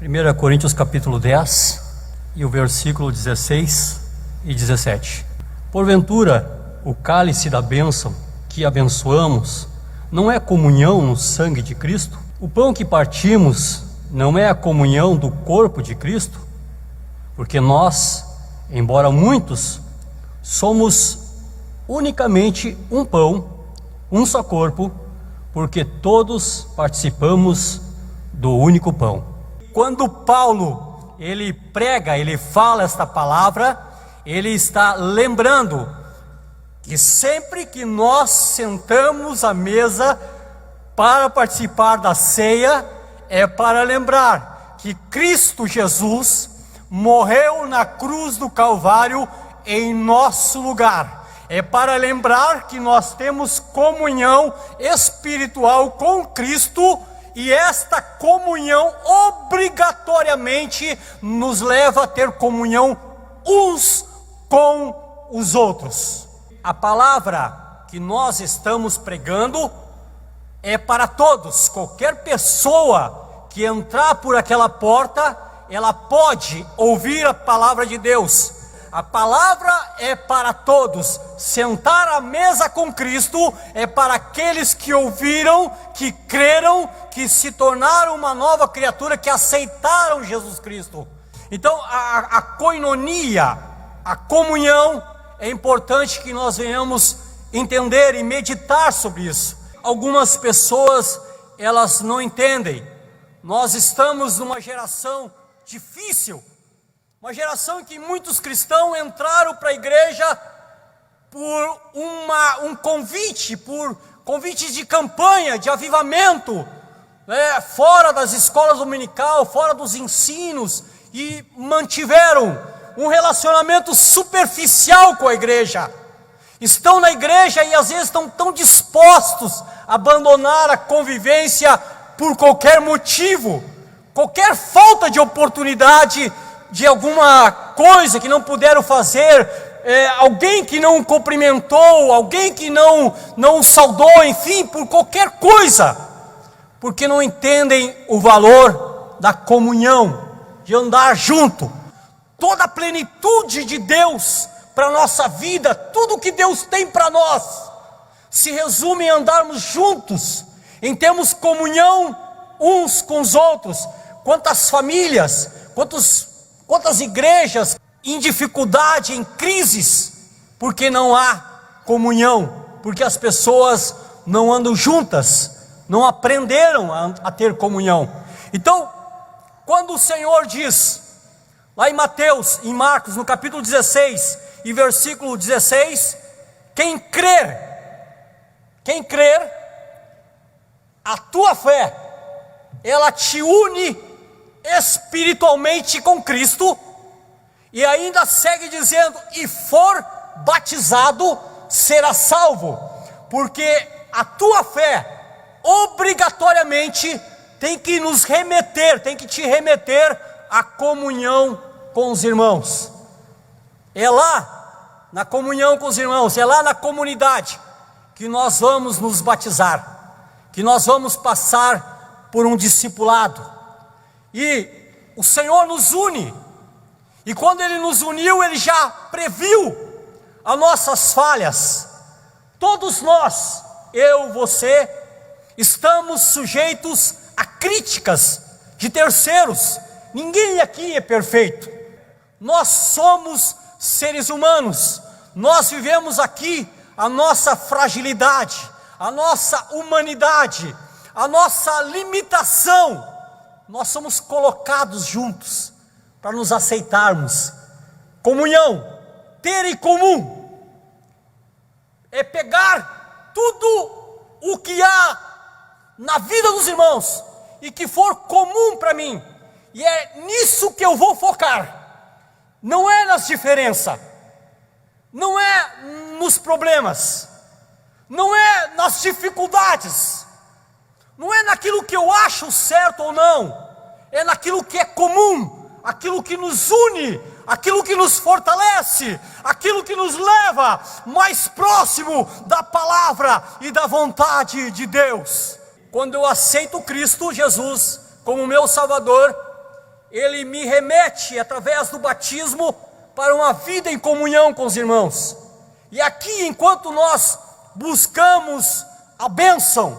1 Coríntios capítulo 10 e o versículo 16 e 17. Porventura, o cálice da bênção que abençoamos não é comunhão no sangue de Cristo? O pão que partimos não é a comunhão do corpo de Cristo? Porque nós, embora muitos, somos unicamente um pão, um só corpo, porque todos participamos do único pão. Quando Paulo, ele prega, ele fala esta palavra, ele está lembrando que sempre que nós sentamos à mesa para participar da ceia, é para lembrar que Cristo Jesus morreu na cruz do Calvário em nosso lugar. É para lembrar que nós temos comunhão espiritual com Cristo, e esta comunhão obrigatoriamente nos leva a ter comunhão uns com os outros. A palavra que nós estamos pregando é para todos. Qualquer pessoa que entrar por aquela porta, ela pode ouvir a palavra de Deus. A palavra é para todos. Sentar à mesa com Cristo é para aqueles que ouviram, que creram, que se tornaram uma nova criatura, que aceitaram Jesus Cristo. Então a koinonia, a comunhão, é importante que nós venhamos entender e meditar sobre isso. Algumas pessoas, elas não entendem. Nós estamos numa geração difícil, uma geração em que muitos cristãos entraram para a igreja por um convite, por convites de campanha, de avivamento, fora das escolas dominical, fora dos ensinos, e mantiveram um relacionamento superficial com a igreja. Estão na igreja e às vezes estão tão dispostos a abandonar a convivência por qualquer motivo, qualquer falta de oportunidade, de alguma coisa que não puderam fazer, alguém que não cumprimentou, alguém que não saudou, enfim, por qualquer coisa, porque não entendem o valor da comunhão, de andar junto. Toda a plenitude de Deus para a nossa vida, tudo que Deus tem para nós, se resume em andarmos juntos, em termos comunhão uns com os outros. Quantas famílias, quantas igrejas em dificuldade, em crises, porque não há comunhão, porque as pessoas não andam juntas, não aprenderam a ter comunhão. Então, quando o Senhor diz, lá em Mateus, em Marcos, no capítulo 16 e versículo 16, quem crer, a tua fé, ela te une espiritualmente com Cristo, e ainda segue dizendo, e for batizado, será salvo, porque a tua fé obrigatoriamente tem que nos remeter, tem que te remeter à comunhão com os irmãos. É lá na comunhão com os irmãos, é lá na comunidade que nós vamos nos batizar, que nós vamos passar por um discipulado. E o Senhor nos une, e quando Ele nos uniu, Ele já previu as nossas falhas. Todos nós, eu, você, estamos sujeitos a críticas de terceiros. Ninguém aqui é perfeito. Nós somos seres humanos, nós vivemos aqui a nossa fragilidade, a nossa humanidade, a nossa limitação. Nós somos colocados juntos para nos aceitarmos. Comunhão, ter em comum, é pegar tudo o que há na vida dos irmãos e que for comum para mim, e é nisso que eu vou focar. Não é nas diferenças, não é nos problemas, não é nas dificuldades, não é naquilo que eu acho certo ou não, é naquilo que é comum, aquilo que nos une, aquilo que nos fortalece, aquilo que nos leva mais próximo da palavra e da vontade de Deus. Quando eu aceito Cristo Jesus como meu Salvador, ele me remete, através do batismo, para uma vida em comunhão com os irmãos. E aqui, enquanto nós buscamos a bênção,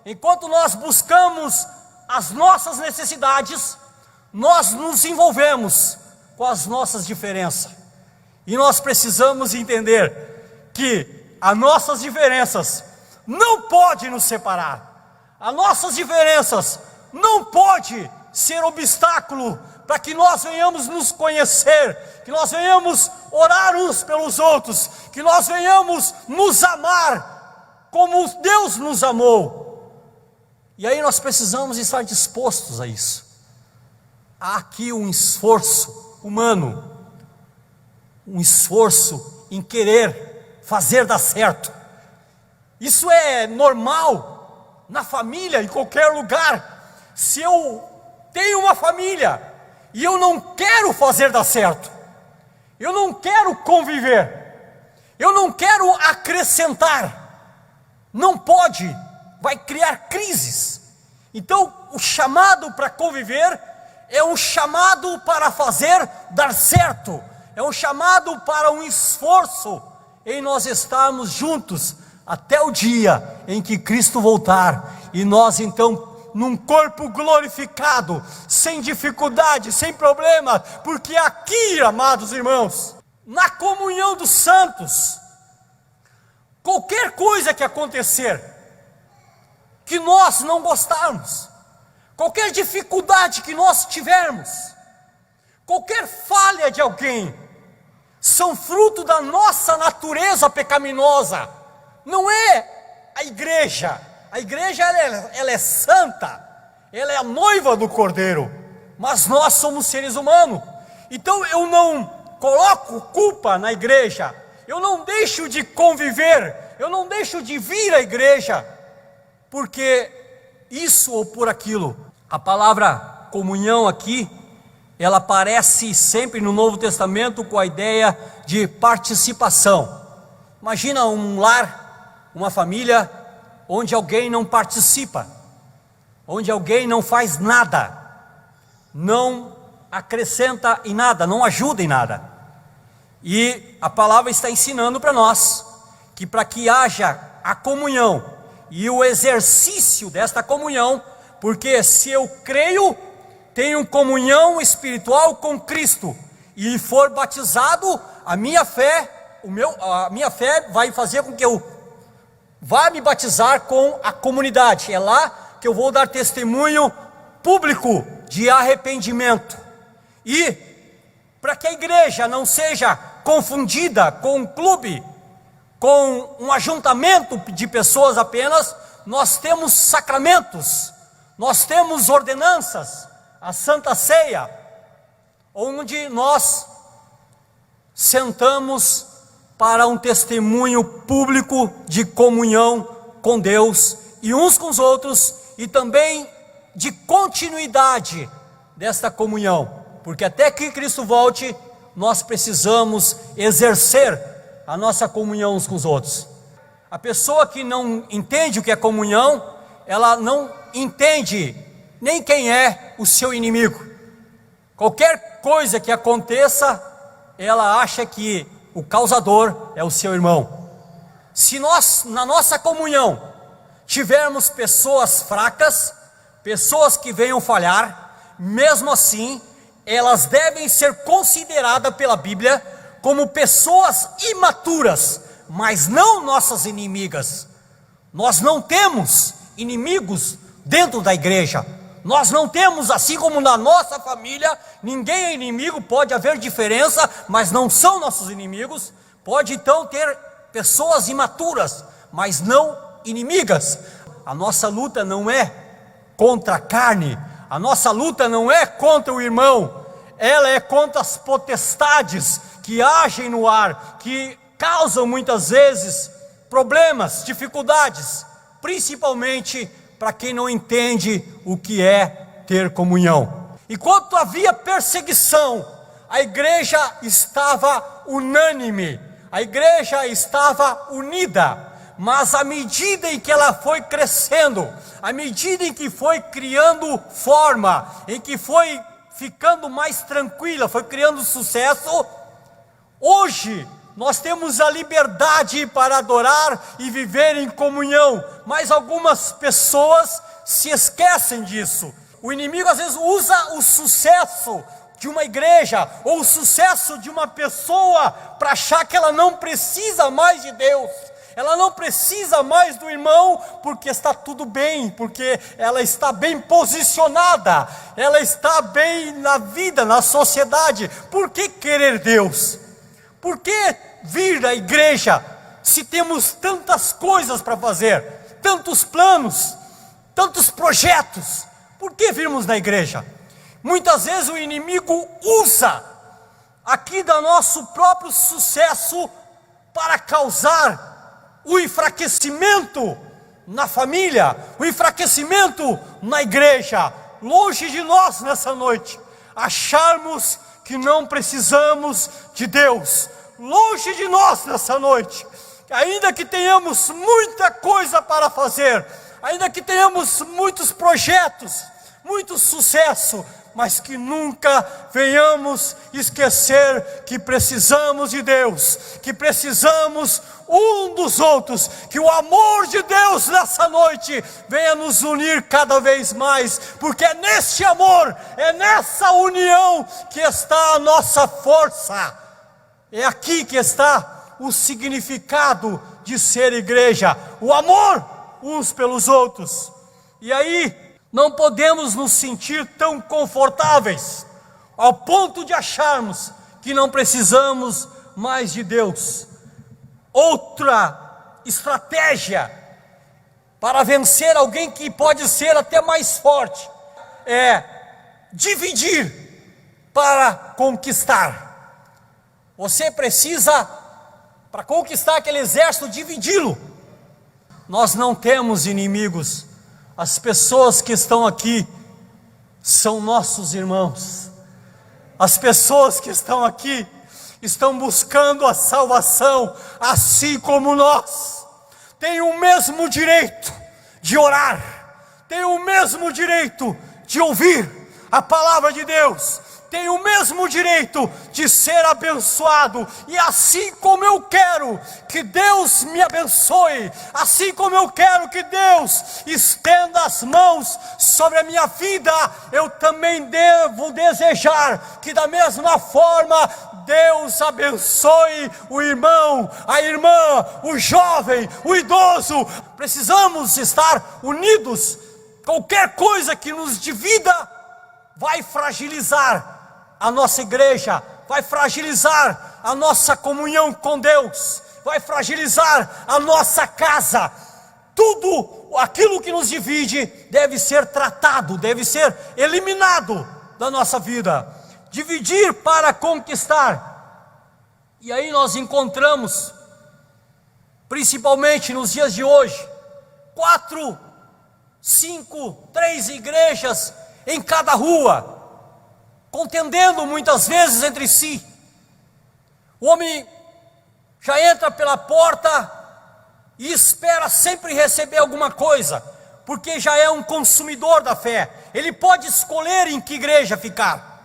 enquanto nós buscamos as nossas necessidades, nós nos envolvemos com as nossas diferenças. E nós precisamos entender que as nossas diferenças não podem nos separar. As nossas diferenças não podem ser obstáculo para que nós venhamos nos conhecer, que nós venhamos orar uns pelos outros, que nós venhamos nos amar como Deus nos amou. E aí nós precisamos estar dispostos a isso. Há aqui um esforço humano, um esforço em querer fazer dar certo. Isso é normal na família, em qualquer lugar. Se eu tenho uma família e eu não quero fazer dar certo, eu não quero conviver, eu não quero acrescentar, não pode, vai criar crises. Então o chamado para conviver é um chamado para fazer dar certo, é um chamado para um esforço em nós estarmos juntos até o dia em que Cristo voltar, e nós então num corpo glorificado, sem dificuldade, sem problema, porque aqui, amados irmãos, na comunhão dos santos, qualquer coisa que acontecer, que nós não gostarmos, qualquer dificuldade que nós tivermos, qualquer falha de alguém, são fruto da nossa natureza pecaminosa. Não é a igreja ela é santa, ela é a noiva do Cordeiro, mas nós somos seres humanos. Então eu não coloco culpa na igreja, eu não deixo de conviver, eu não deixo de vir à igreja, porque isso ou por aquilo. A palavra comunhão aqui, ela aparece sempre no Novo Testamento com a ideia de participação. Imagina um lar, uma família, onde alguém não participa, onde alguém não faz nada, não acrescenta em nada, não ajuda em nada. E a palavra está ensinando para nós que para que haja a comunhão e o exercício desta comunhão, porque se eu creio, tenho comunhão espiritual com Cristo e for batizado, a minha fé vai fazer com que eu vá me batizar com a comunidade. É lá que eu vou dar testemunho público de arrependimento. E para que a igreja não seja confundida com um clube, com um ajuntamento de pessoas apenas, nós temos sacramentos, nós temos ordenanças, a Santa Ceia, onde nós sentamos para um testemunho público de comunhão com Deus e uns com os outros, e também de continuidade desta comunhão, porque até que Cristo volte, nós precisamos exercer a nossa comunhão uns com os outros. A pessoa que não entende o que é comunhão, ela não entende nem quem é o seu inimigo. Qualquer coisa que aconteça, ela acha que o causador é o seu irmão. Se nós, na nossa comunhão, tivermos pessoas fracas, pessoas que venham falhar, mesmo assim, elas devem ser consideradas pela Bíblia como pessoas imaturas, mas não nossas inimigas. Nós não temos inimigos dentro da igreja. Nós não temos, assim como na nossa família, ninguém é inimigo, pode haver diferença, mas não são nossos inimigos. Pode então ter pessoas imaturas, mas não inimigas. A nossa luta não é contra a carne, a nossa luta não é contra o irmão, ela é contra as potestades que agem no ar, que causam muitas vezes problemas, dificuldades, principalmente para quem não entende o que é ter comunhão. Enquanto havia perseguição, a igreja estava unânime, a igreja estava unida, mas à medida em que ela foi crescendo, à medida em que foi criando forma, em que foi ficando mais tranquila, foi criando sucesso. Hoje nós temos a liberdade para adorar e viver em comunhão, mas algumas pessoas se esquecem disso. O inimigo às vezes usa o sucesso de uma igreja ou o sucesso de uma pessoa para achar que ela não precisa mais de Deus, ela não precisa mais do irmão, porque está tudo bem, porque ela está bem posicionada, ela está bem na vida, na sociedade. Por que querer Deus? Por que vir à igreja se temos tantas coisas para fazer, tantos planos, tantos projetos? Por que virmos na igreja? Muitas vezes o inimigo usa aqui do nosso próprio sucesso para causar o enfraquecimento na família, o enfraquecimento na igreja. Longe de nós nessa noite acharmos que não precisamos de Deus. Longe de nós nessa noite, ainda que tenhamos muita coisa para fazer, ainda que tenhamos muitos projetos, muito sucesso, mas que nunca venhamos esquecer que precisamos de Deus, que precisamos um dos outros, que o amor de Deus nessa noite venha nos unir cada vez mais, porque é neste amor, é nessa união que está a nossa força, é aqui que está o significado de ser igreja, o amor uns pelos outros. E aí não podemos nos sentir tão confortáveis ao ponto de acharmos que não precisamos mais de Deus. Outra estratégia para vencer alguém que pode ser até mais forte é dividir para conquistar. Você precisa, para conquistar aquele exército, dividi-lo. Nós não temos inimigos. As pessoas que estão aqui são nossos irmãos. As pessoas que estão aqui estão buscando a salvação, assim como nós. Têm o mesmo direito de orar, têm o mesmo direito de ouvir a palavra de Deus, tem o mesmo direito de ser abençoado. E assim como eu quero que Deus me abençoe, assim como eu quero que Deus estenda as mãos sobre a minha vida, eu também devo desejar que da mesma forma Deus abençoe o irmão, a irmã, o jovem, o idoso. Precisamos estar unidos. Qualquer coisa que nos divida vai fragilizar a nossa igreja, vai fragilizar a nossa comunhão com Deus, vai fragilizar a nossa casa. Tudo aquilo que nos divide deve ser tratado, deve ser eliminado da nossa vida. Dividir para conquistar. E aí nós encontramos, principalmente nos dias de hoje, 4, 5, 3 igrejas em cada rua, contendendo muitas vezes entre si. O homem já entra pela porta e espera sempre receber alguma coisa, porque já é um consumidor da fé. Ele pode escolher em que igreja ficar.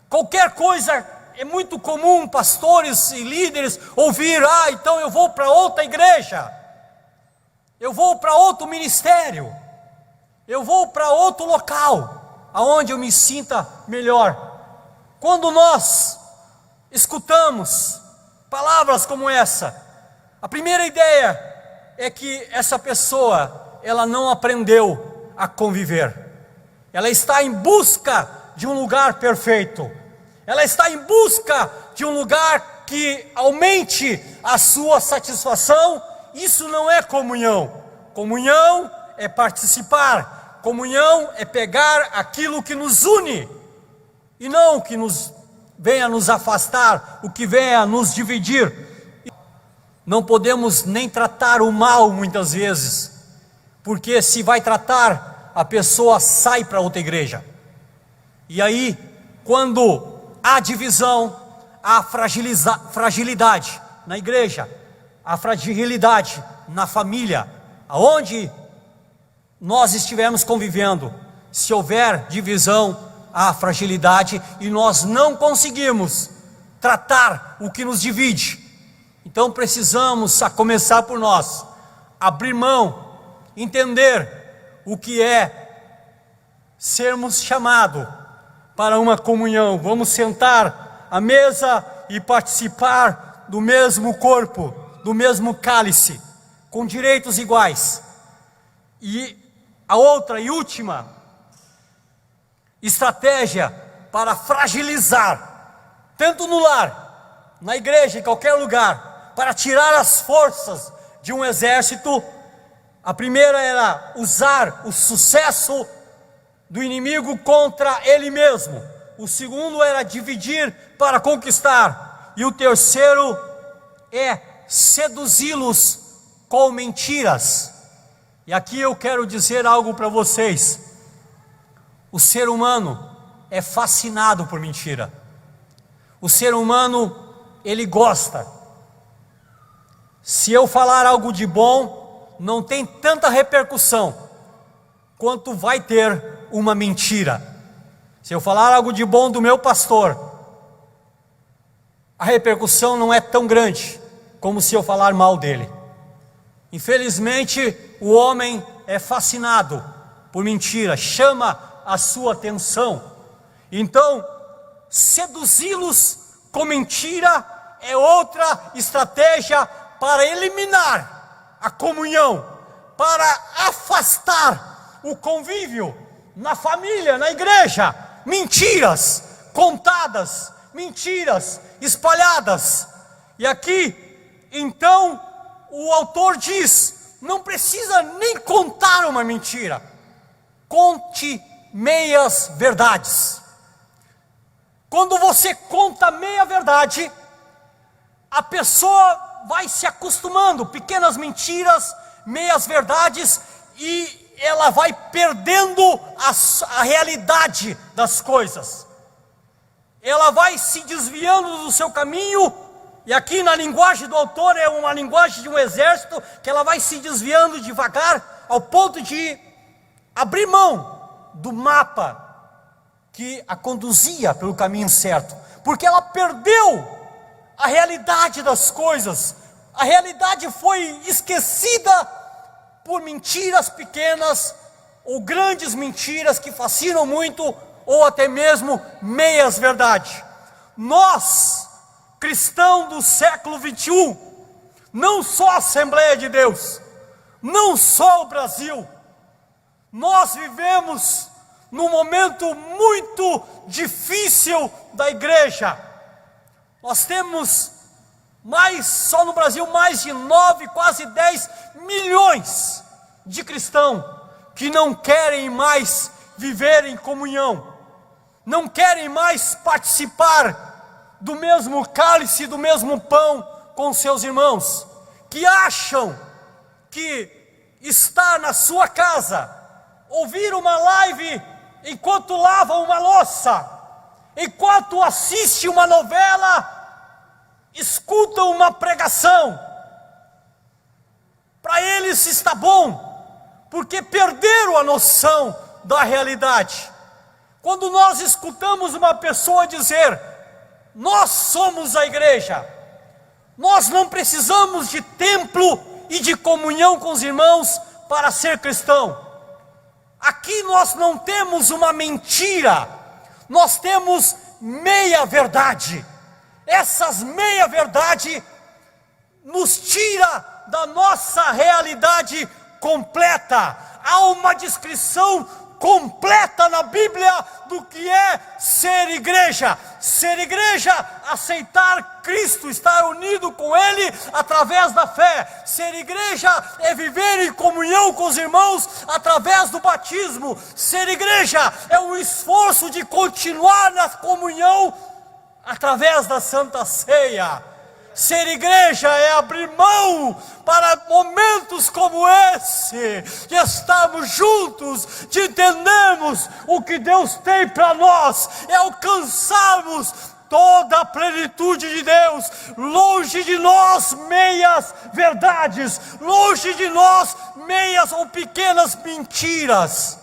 Qualquer coisa é muito comum pastores e líderes ouvir: então eu vou para outra igreja, eu vou para outro ministério, eu vou para outro local, aonde eu me sinta melhor. Quando nós escutamos palavras como essa, a primeira ideia é que essa pessoa, ela não aprendeu a conviver. Ela está em busca de um lugar perfeito. Ela está em busca de um lugar que aumente a sua satisfação. Isso não é comunhão. Comunhão é participar. Comunhão é pegar aquilo que nos une, e não o que venha nos afastar, o que venha nos dividir. Não podemos nem tratar o mal muitas vezes, porque se vai tratar, a pessoa sai para outra igreja. E aí, quando há divisão, há fragilidade na igreja, há fragilidade na família, aonde nós estivermos convivendo. Se houver divisão, à fragilidade e nós não conseguimos tratar o que nos divide. Então precisamos, a começar por nós, abrir mão, entender o que é sermos chamados para uma comunhão. Vamos sentar à mesa e participar do mesmo corpo, do mesmo cálice, com direitos iguais. E a outra e última estratégia para fragilizar, tanto no lar, na igreja, em qualquer lugar, para tirar as forças de um exército. A primeira era usar o sucesso do inimigo contra ele mesmo. O segundo era dividir para conquistar. E o terceiro é seduzi-los com mentiras. E aqui eu quero dizer algo para vocês. O ser humano é fascinado por mentira. O ser humano, ele gosta. Se eu falar algo de bom, não tem tanta repercussão quanto vai ter uma mentira. Se eu falar algo de bom do meu pastor, a repercussão não é tão grande como se eu falar mal dele. Infelizmente, o homem é fascinado por mentira, chama a sua atenção. Então, seduzi-los com mentira é outra estratégia para eliminar a comunhão, para afastar o convívio na família, na igreja. Mentiras contadas, mentiras espalhadas. E aqui, então, o autor diz: não precisa nem contar uma mentira, conte meias verdades. Quando você conta meia verdade, a pessoa vai se acostumando, pequenas mentiras, meias verdades, e ela vai perdendo a realidade das coisas. Ela vai se desviando do seu caminho, e aqui na linguagem do autor é uma linguagem de um exército, que ela vai se desviando devagar, ao ponto de abrir mão do mapa que a conduzia pelo caminho certo, porque ela perdeu a realidade das coisas. A realidade foi esquecida por mentiras pequenas ou grandes mentiras que fascinam muito, ou até mesmo meias verdade. Nós, cristãos do século 21, não só a Assembleia de Deus, não só o Brasil, nós vivemos num momento muito difícil da igreja. Nós temos só no Brasil, mais de 9, quase 10 milhões de cristãos que não querem mais viver em comunhão, não querem mais participar do mesmo cálice, do mesmo pão com seus irmãos, que acham que estar na sua casa, ouvir uma live enquanto lava uma louça, enquanto assiste uma novela, escuta uma pregação, para eles está bom, porque perderam a noção da realidade. Quando nós escutamos uma pessoa dizer: nós somos a igreja, nós não precisamos de templo e de comunhão com os irmãos para ser cristão. Aqui nós não temos uma mentira, nós temos meia verdade. Essas meia verdade nos tira da nossa realidade completa. Há uma descrição completa na Bíblia do que é ser igreja. Ser igreja, aceitar Cristo, estar unido com Ele através da fé. Ser igreja é viver em comunhão com os irmãos através do batismo. Ser igreja é o esforço de continuar na comunhão através da Santa Ceia. Ser igreja é abrir mão para momentos como esse, de estarmos juntos, de entendermos o que Deus tem para nós, é alcançarmos toda a plenitude de Deus, longe de nós meias verdades, longe de nós meias ou pequenas mentiras.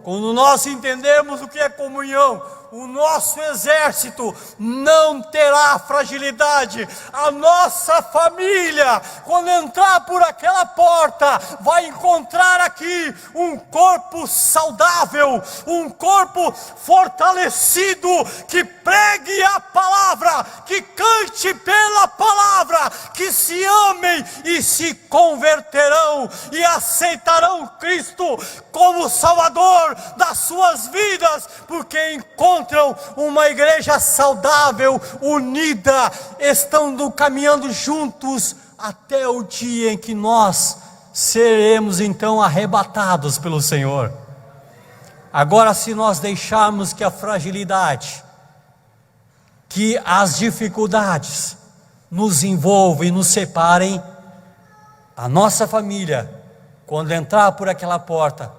quando nós entendemos o que é comunhão, o nosso exército não terá fragilidade. A nossa família, quando entrar por aquela porta, vai encontrar aqui um corpo saudável, um corpo fortalecido, que pregue a palavra, que cante pela palavra, que se amem e se converterão e aceitarão Cristo como Salvador das suas vidas, porque encontram uma igreja saudável, unida, estando caminhando juntos até o dia em que nós seremos então arrebatados pelo Senhor. Agora, se nós deixarmos que a fragilidade, que as dificuldades nos envolvam e nos separem, a nossa família, quando entrar por aquela porta,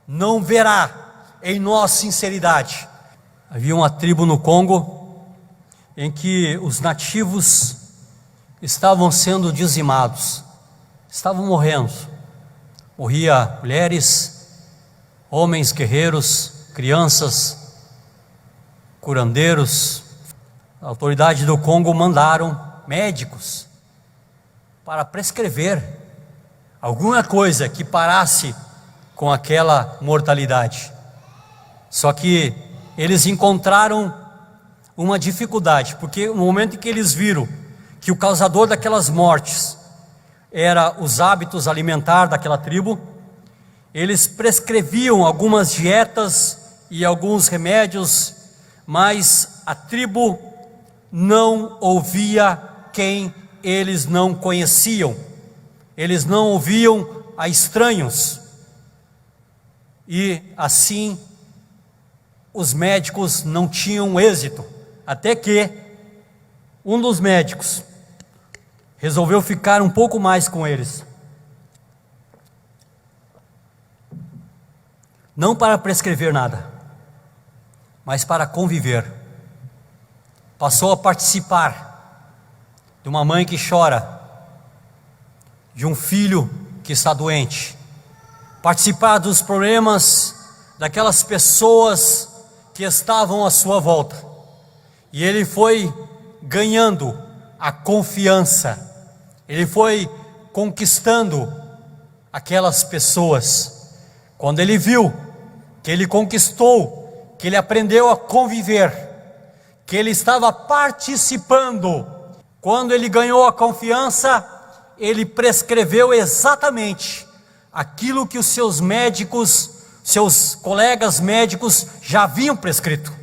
não verá em nós sinceridade. Havia uma tribo no Congo em que os nativos estavam sendo dizimados, estavam morrendo. Morria mulheres, homens guerreiros, crianças, curandeiros. A autoridade do Congo mandaram médicos para prescrever alguma coisa que parasse com aquela mortalidade. Só que eles encontraram uma dificuldade, porque no momento em que eles viram que o causador daquelas mortes era os hábitos alimentares daquela tribo, eles prescreviam algumas dietas e alguns remédios, mas a tribo não ouvia quem eles não conheciam, eles não ouviam a estranhos, e assim os médicos não tinham êxito, até que um dos médicos resolveu ficar um pouco mais com eles, não para prescrever nada, mas para conviver. Passou a participar de uma mãe que chora, de um filho que está doente, participar dos problemas daquelas pessoas que estavam à sua volta, e ele foi ganhando a confiança, ele foi conquistando aquelas pessoas. Quando ele viu que ele conquistou, que ele aprendeu a conviver, que ele estava participando, quando ele ganhou a confiança, ele prescreveu exatamente aquilo que os seus médicos, seus colegas médicos já haviam prescrito.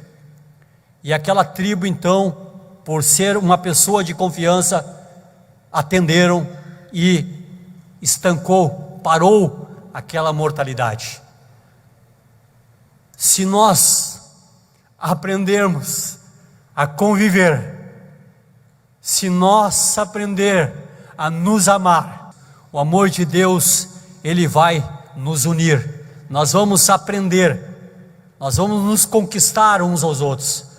E aquela tribo então, por ser uma pessoa de confiança, atenderam e estancou, parou aquela mortalidade. Se nós aprendermos a conviver, se nós aprender a nos amar, o amor de Deus, Ele vai nos unir. Nós vamos aprender, nós vamos nos conquistar uns aos outros.